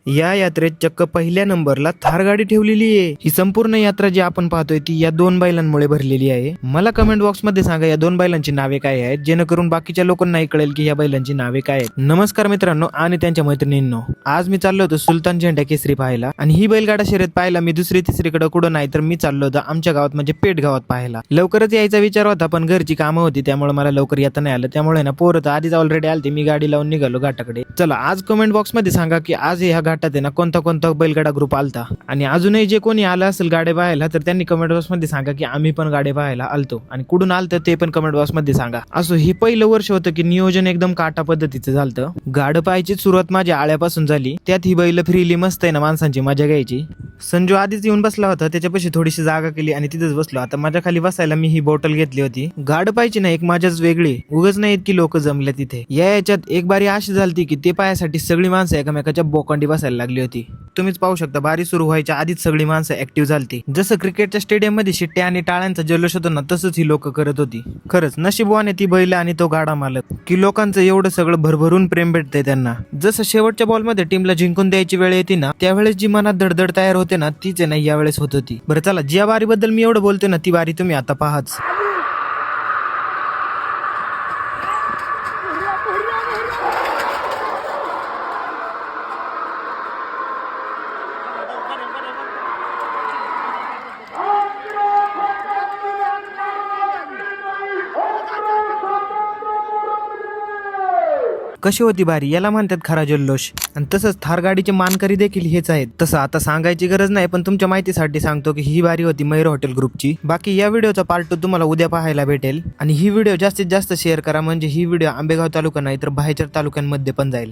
या यात्रेत चक्क पहिल्या नंबरला थार गाडी ठेवलेली आहे। ही संपूर्ण यात्रा जी आपण पाहतोय ती या दोन बैलांमुळे भरलेली आहे। मला कमेंट बॉक्स मध्ये सांगा या दोन बैलांची नावे काय आहेत, जेणेकरून बाकीच्या लोकांनाही कळेल की या बैलांची नावे काय आहेत। नमस्कार मित्रांनो आणि त्यांच्या मैत्रिणींनो, आज मी चाललो होतो सुलतान झेंडा केसरी पाहायला आणि ही बैलगाडा शर्यत पाहायला मी दुसरी तिसरीकडे कुठं नाही तर मी चाललो होतो आमच्या गावात म्हणजे पेठ गावात पाहायला। लवकरच यायचा विचार होता पण घरची कामं होती त्यामुळे मला लवकर येता नाही आलं। त्यामुळे ना पोरं तर आधीच ऑलरेडी आलते, मी गाडी लावून निघालो घाटाकडे। चला आज कमेंट बॉक्स मध्ये सांगा की आज ह्या घाटात आहे ना कोणता कोणता बैलगाडा ग्रुप आलता, आणि अजूनही जे कोणी आलं असेल गाड्या पाहायला तर त्यांनी कमेंट बॉक्स मध्ये सांगा की आम्ही पण गाड्या पाहायला आलतो, आणि कुठून आलतं ते पण कमेंट बॉक्स मध्ये सांगा। असं हे पहिलं वर्ष होतं की नियोजन एकदम काटा पद्धतीचं झालं। गाड पाहायची सुरुवात माझ्या आळ्यापासून झाली, त्यात ही बैल फ्रीली मस्त आहे ना माणसांची मजा घ्यायची। संजू आधीच येऊन बसला होता, त्याच्यापाशी थोडीशी जागा केली आणि तिथेच बसलो। आता माझ्या खाली बसायला मी ही बॉटल घेतली होती। गाड पाहायची ना एक मजाच वेगळी, उगाच नाही इतकी लोक जमले तिथे। याच्यात एक बारी अशी झालती की ते पायासाठी सगळी माणसं एकमेकाच्या बोकांडी बसायला लागली होती। तुम्हीच पाहू शकता बारी सुरू व्हायच्या आधीच सगळी माणसं ऍक्टिव्ह झालती। जसं क्रिकेटच्या स्टेडियम मध्ये शिट्ट्या आणि टाळ्यांचा जल्लोष होतो ना तसंच ही लोक करत होती। खरंच नशीबवाने ती बैल आणि तो गाडा मालक की लोकांचं एवढं सगळं भरभरून प्रेम भेटतंय त्यांना। जसं शेवटच्या बॉलमध्ये टीमला जिंकून द्यायची वेळ येते ना त्यावेळेस जी मनात धडधड तयार होते ना तीच आहे ना यावेळेस होत होती। बरं चला, ज्या बारीबद्दल मी एवढं बोलतोय ना ती बारी तुम्ही आता पाहाच। कशी होती बारी याला म्हणतात खरा जल्लोष। आणि तसंच थार गाडीचे मानकरी देखील हेच आहेत। तसं आता सांगायची गरज नाही पण तुमच्या माहितीसाठी सांगतो की ही बारी होती मयूर हॉटेल ग्रुपची। बाकी या व्हिडिओचा पार्ट 2 तुम्हाला उद्या पाहायला भेटेल, आणि ही व्हिडिओ जास्तीत जास्त शेअर करा म्हणजे ही व्हिडिओ आंबेगाव तालुका नाही तर बाहेरच्या तालुक्यांमध्ये पण जाईल।